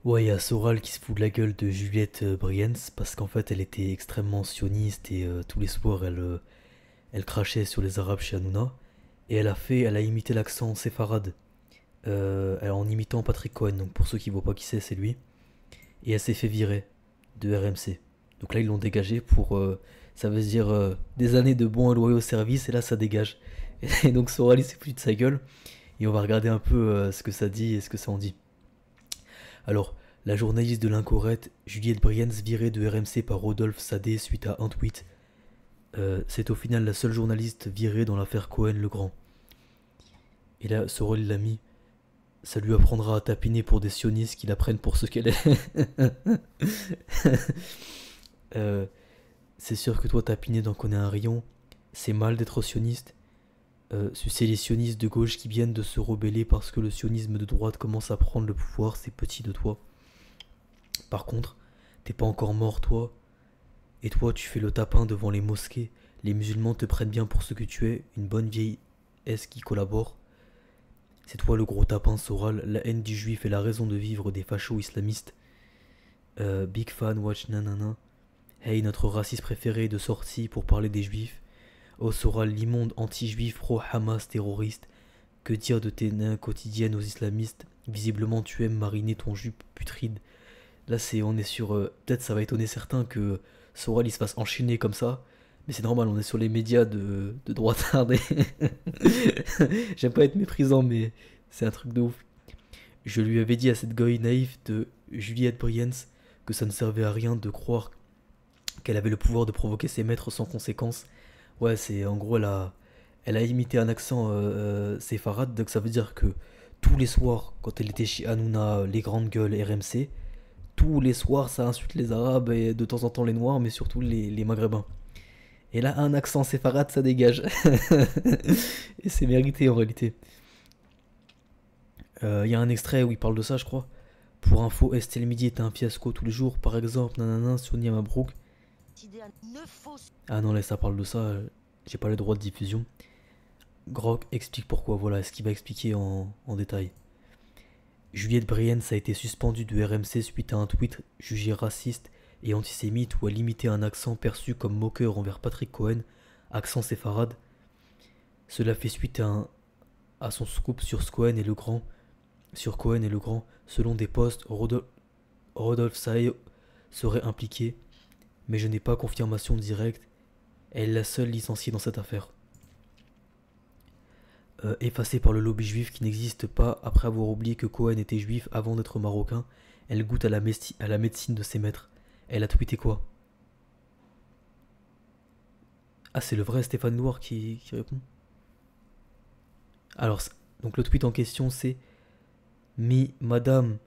Ouais, il y a Soral qui se fout de la gueule de Juliette Briens parce qu'en fait elle était extrêmement sioniste et tous les soirs elle crachait sur les Arabes chez Hanouna et elle a imité l'accent séfarade en imitant Patrick Cohen. Donc pour ceux qui voient pas qui c'est lui. Et elle s'est fait virer de RMC. Donc là ils l'ont dégagé pour ça veut dire des années de bons et loyaux services et là ça dégage. Et donc Soral il s'est foutu de sa gueule et on va regarder un peu ce que ça dit et ce que ça en dit. Alors, la journaliste de l'Incorrect, Juliette Briens, virée de RMC par Rodolphe Sadé suite à un tweet. C'est au final la seule journaliste virée dans l'affaire Cohen-Legrand. Et là, ce rôle, il l'a mis. Ça lui apprendra à tapiner pour des sionistes qui la prennent pour ce qu'elle est. Euh, c'est sûr que toi, tapiner d'en connaît un rayon. C'est mal d'être sioniste. C'est les sionistes de gauche qui viennent de se rebeller parce que le sionisme de droite commence à prendre le pouvoir, c'est petit de toi. Par contre, t'es pas encore mort, toi. Et toi, tu fais le tapin devant les mosquées. Les musulmans te prennent bien pour ce que tu es, une bonne vieille S qui collabore. C'est toi le gros tapin Soral, la haine du juif et la raison de vivre des fachos islamistes. Big fan, watch nanana. Hey, notre raciste préféré de sortie pour parler des juifs. Oh Soral, l'immonde anti-juif pro-Hamas terroriste. Que dire de tes nains quotidiennes aux islamistes? Visiblement tu aimes mariner ton jupe putride. Là, on est sur. Peut-être ça va étonner certains que Soral il se fasse enchaîner comme ça. Mais c'est normal, on est sur les médias de droitard. J'aime pas être méprisant, mais c'est un truc de ouf. Je lui avais dit à cette goy naïve de Juliette Briens que ça ne servait à rien de croire qu'elle avait le pouvoir de provoquer ses maîtres sans conséquence. Ouais, c'est en gros, elle a imité un accent séfarade, donc ça veut dire que tous les soirs, quand elle était chez Hanouna, les grandes gueules RMC, tous les soirs, ça insulte les Arabes et de temps en temps les Noirs, mais surtout les Maghrébins. Et là, un accent séfarade, ça dégage. Et c'est mérité en réalité. Il y a un extrait où il parle de ça, je crois. Pour info, Estelle Midi est un fiasco tous les jours. Par exemple, nanana, Sonia Mabrouk. Ah non, là, ça parle de ça. J'ai pas le droit de diffusion. Grok explique pourquoi. Voilà ce qu'il va expliquer en détail. Juliette Briens a été suspendue de RMC suite à un tweet jugé raciste et antisémite où elle imitait un accent perçu comme moqueur envers Patrick Cohen, accent séfarade. Cela fait suite à son scoop sur Cohen et Legrand. Sur Cohen et Legrand, selon des posts, Rodolphe Saé serait impliqué, mais je n'ai pas confirmation directe. Elle est la seule licenciée dans cette affaire. Effacée par le lobby juif qui n'existe pas après avoir oublié que Cohen était juif avant d'être marocain, elle goûte à la médecine de ses maîtres. Elle a tweeté quoi? Ah, c'est le vrai Stéphane Loire qui répond. Alors, donc le tweet en question c'est: Mi, madame,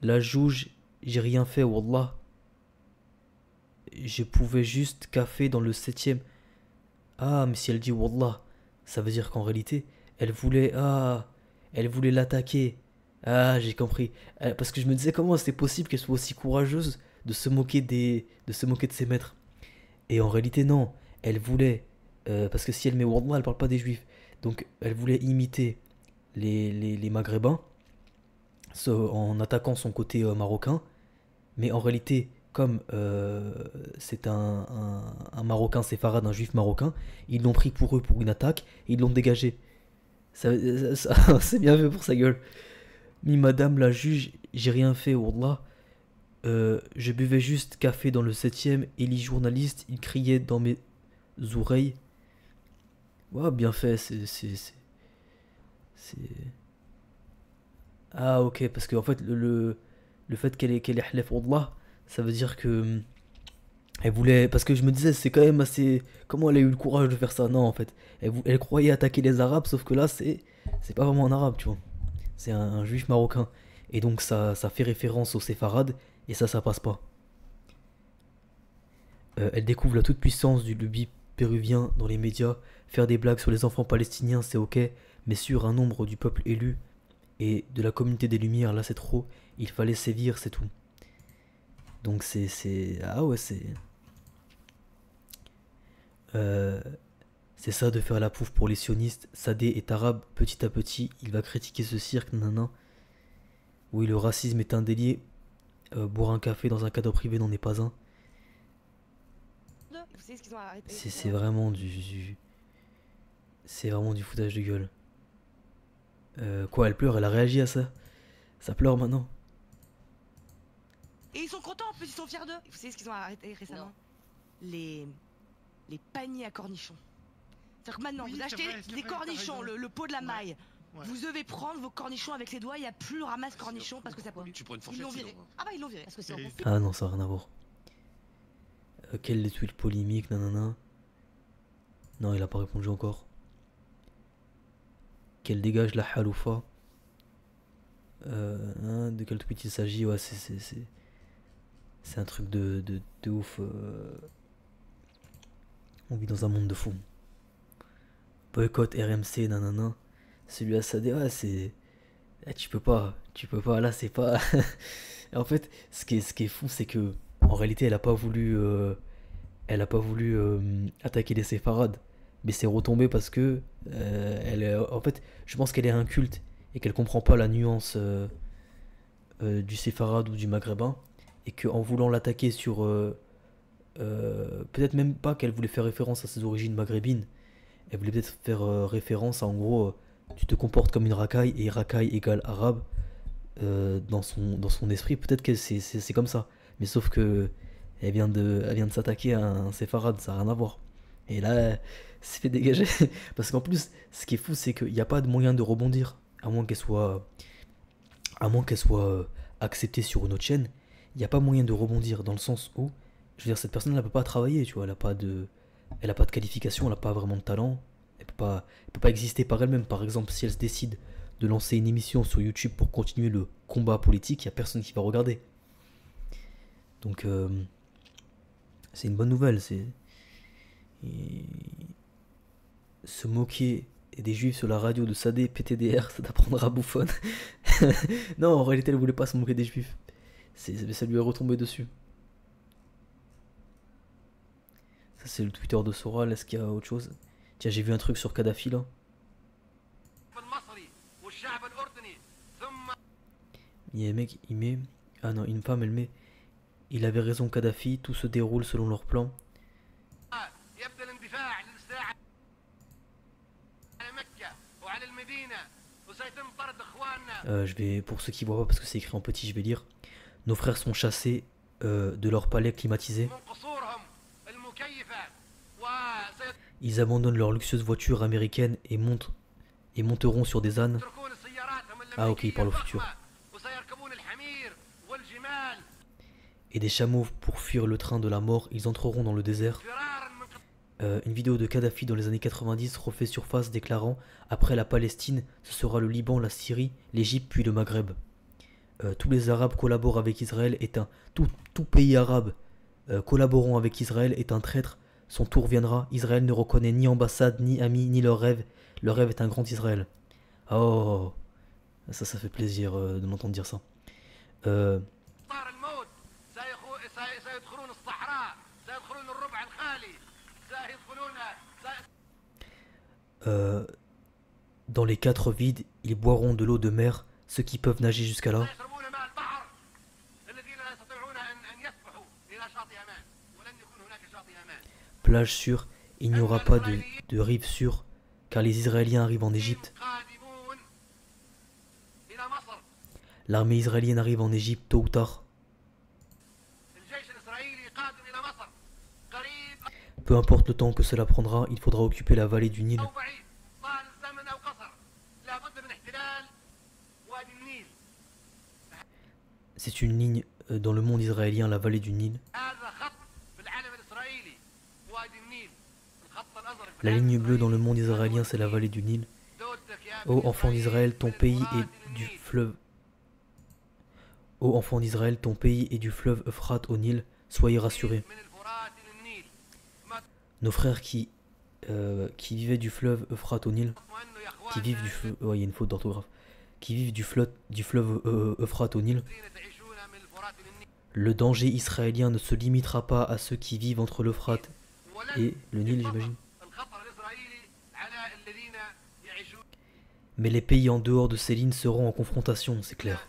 la juge, j'ai rien fait, wallah. Je pouvais juste café dans le septième. Ah, mais si elle dit wallah, ça veut dire qu'en réalité, elle voulait l'attaquer. Ah, j'ai compris. Parce que je me disais comment c'est possible qu'elle soit aussi courageuse de se moquer de ses maîtres. Et en réalité, non. Elle voulait, parce que si elle met wallah, elle parle pas des juifs. Donc, elle voulait imiter les maghrébins en attaquant son côté marocain. Mais en réalité, comme c'est un Marocain séfarade, un juif marocain, ils l'ont pris pour eux pour une attaque et ils l'ont dégagé. C'est bien fait pour sa gueule. Mais madame la juge, j'ai rien fait, wallah. Je buvais juste café dans le septième et les journalistes, ils criaient dans mes oreilles. Ouais, bien fait, c'est- Ah, ok, parce qu'en fait, le fait qu'elle ait halef wallah, ça veut dire que elle voulait. Parce que je me disais, c'est quand même assez. Comment elle a eu le courage de faire ça? Non, en fait. Elle croyait attaquer les Arabes, sauf que là, c'est pas vraiment un Arabe, tu vois. C'est un juif marocain. Et donc, ça fait référence aux séfarades, et ça passe pas. Elle découvre la toute-puissance du lobby péruvien dans les médias. Faire des blagues sur les enfants palestiniens, c'est ok, mais sur un nombre du peuple élu et de la communauté des Lumières, là, c'est trop. Il fallait sévir, c'est tout. Donc, Ah ouais, Euh, c'est ça de faire la pouffe pour les sionistes. Sadé est arabe, petit à petit, il va critiquer ce cirque, nanana. Oui, le racisme est un délit. Boire un café dans un cadre privé n'en est pas un. Vous savez ce qu'ils ont arrêté. C'est vraiment c'est vraiment du foutage de gueule. Quoi, elle pleure, elle a réagi à ça. Ça pleure maintenant. Et ils sont contents en plus, ils sont fiers d'eux. Vous savez ce qu'ils ont arrêté récemment? Les paniers à cornichons. C'est-à-dire que maintenant, Oui, vous c'est achetez vrai, c'est des vrai, cornichons, t'as raison. le pot de la maille. Ouais. Vous devez prendre vos cornichons avec les doigts, il n'y a plus le ramasse cornichons parce que ça pollue. Tu prends une Ils fourchette l'ont viré. sinon. Ah bah ils l'ont viré parce que c'est en Et- conflit. Ah non, ça n'a rien à voir. Quelle des tweets polémiques, nanana. Non, il a pas répondu encore. Qu'elle dégage la haloufa. De quel tweet il s'agit? Ouais, c'est un truc de ouf. On vit dans un monde de fous. Boycott RMC, nanana. Celui à Sadé, ouais, c'est. Tu peux pas, là c'est pas. Et en fait, ce qui est fou, c'est que en réalité, elle a pas voulu, attaquer les séfarades, mais c'est retombé parce que, en fait, je pense qu'elle est inculte et qu'elle comprend pas la nuance du séfarade ou du maghrébin, et qu'en voulant l'attaquer sur, peut-être même pas qu'elle voulait faire référence à ses origines maghrébines, elle voulait peut-être faire référence à, en gros, tu te comportes comme une racaille et racaille égale arabe, dans son esprit, peut-être que c'est comme ça. Mais sauf que elle vient de s'attaquer à un séfarade, ça n'a rien à voir. Et là, elle s'est fait dégager. Parce qu'en plus, ce qui est fou, c'est qu'il n'y a pas de moyen de rebondir. À moins qu'elle soit acceptée sur une autre chaîne, il n'y a pas moyen de rebondir dans le sens où, je veux dire, cette personne, elle ne peut pas travailler, tu vois, elle a pas de qualification, elle n'a pas vraiment de talent, elle peut pas exister par elle-même. Par exemple, si elle se décide de lancer une émission sur YouTube pour continuer le combat politique, il n'y a personne qui va regarder. Donc, c'est une bonne nouvelle. Et se moquer des juifs sur la radio de Sadé PTDR, ça t'apprendra bouffonne. Non, en réalité, elle voulait pas se moquer des juifs. Ça lui est retombé dessus. Ça, c'est le Twitter de Soral. Est-ce qu'il y a autre chose? Tiens, j'ai vu un truc sur Kadhafi là. Il y a un mec, il met. Ah non, une femme, elle met. Il avait raison, Kadhafi, tout se déroule selon leur plan. Pour ceux qui voient pas, parce que c'est écrit en petit, je vais lire. Nos frères sont chassés de leur palais climatisé. Ils abandonnent leur luxueuse voiture américaine et monteront sur des ânes. Ah ok, il parle au futur. Et des chameaux pour fuir le train de la mort, ils entreront dans le désert. Une vidéo de Kadhafi dans les années 90 refait surface déclarant « Après la Palestine, ce sera le Liban, la Syrie, l'Égypte puis le Maghreb. Tous les Arabes collaborent avec Israël est un... Tout pays arabe collaborant avec Israël est un traître. Son tour viendra. Israël ne reconnaît ni ambassade, ni amis, ni leur rêve. Leur rêve est un grand Israël. » Oh, ça fait plaisir de m'entendre dire ça. Dans les 4 vides, ils boiront de l'eau de mer, ceux qui peuvent nager jusqu'à là. Plage sûre, il n'y aura pas de rive sûre, car les Israéliens arrivent en Égypte. L'armée israélienne arrive en Égypte tôt ou tard. Peu importe le temps que cela prendra, il faudra occuper la vallée du Nil. C'est une ligne dans le monde israélien, la vallée du Nil. La ligne bleue dans le monde israélien, c'est la vallée du Nil. Ô enfant d'Israël, ton pays est du fleuve. Ô enfant d'Israël, ton pays est du fleuve Euphrate au Nil. Soyez rassurés. Nos frères qui vivaient du fleuve Euphrate au Nil, qui vivent du fleuve, ouais, il y a une faute d'orthographe, qui vivent du fleuve Euphrate au Nil. Le danger israélien ne se limitera pas à ceux qui vivent entre l'Euphrate et le Nil, j'imagine. Mais les pays en dehors de ces lignes seront en confrontation, c'est clair.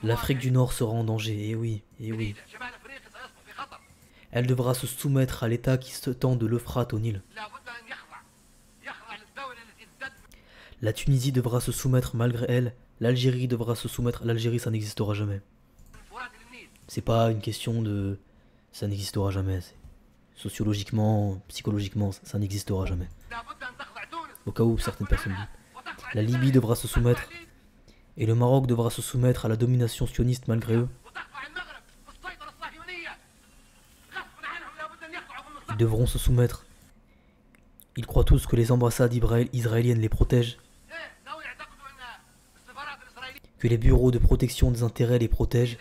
L'Afrique du Nord sera en danger, et oui, et oui. Elle devra se soumettre à l'État qui se tend de l'Euphrate au Nil. La Tunisie devra se soumettre malgré elle. L'Algérie devra se soumettre. L'Algérie, ça n'existera jamais. C'est pas une question de... Ça n'existera jamais. Sociologiquement, psychologiquement, ça n'existera jamais. Au cas où certaines personnes disent. La Libye devra se soumettre. Et le Maroc devra se soumettre à la domination sioniste malgré eux. Ils devront se soumettre. Ils croient tous que les ambassades israéliennes les protègent. Que les bureaux de protection des intérêts les protègent.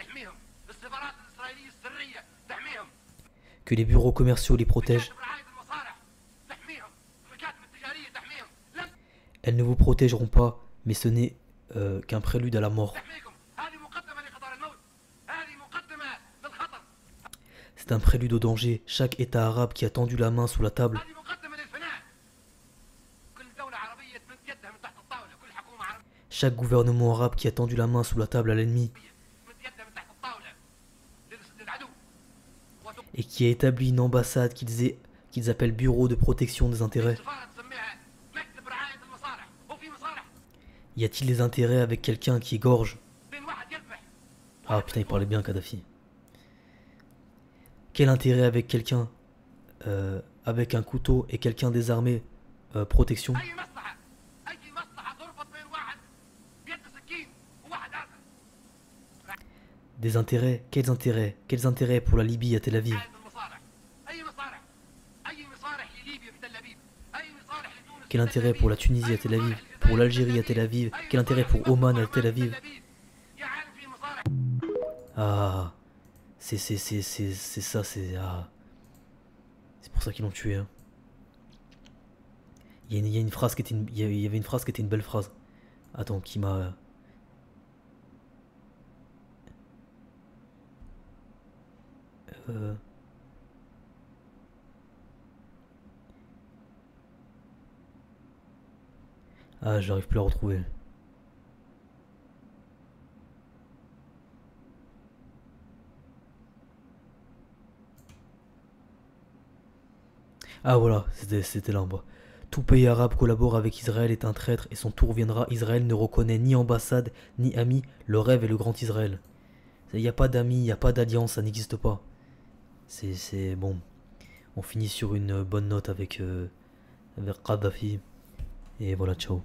Que les bureaux commerciaux les protègent. Elles ne vous protégeront pas, mais ce n'est qu'un prélude à la mort. C'est un prélude au danger. Chaque État arabe qui a tendu la main sous la table, chaque gouvernement arabe qui a tendu la main sous la table à l'ennemi et qui a établi une ambassade qu'ils appellent bureau de protection des intérêts. Y a-t-il des intérêts avec quelqu'un qui égorge? Ah putain, il parlait bien Kadhafi. Quel intérêt avec quelqu'un avec un couteau et quelqu'un désarmé? Protection. Des intérêts? Quels intérêts? Quels intérêts pour la Libye à Tel Aviv? Quel intérêt pour la Tunisie à Tel Aviv? Pour l'Algérie à Tel Aviv? Quel intérêt pour Oman à Tel Aviv? Ah, c'est ça, c'est... Ah. C'est pour ça qu'ils l'ont tué. Hein. Il y a une phrase qui était il y avait une phrase qui était une belle phrase. Attends, qui m'a... Ah, j'arrive plus à retrouver. Ah voilà, c'était là en bas. Tout pays arabe collabore avec Israël est un traître et son tour viendra. Israël ne reconnaît ni ambassade ni ami. Le rêve est le grand Israël. Il n'y a pas d'amis, il n'y a pas d'alliance, ça n'existe pas. C'est bon. On finit sur une bonne note avec Kadhafi. Et voilà, ciao.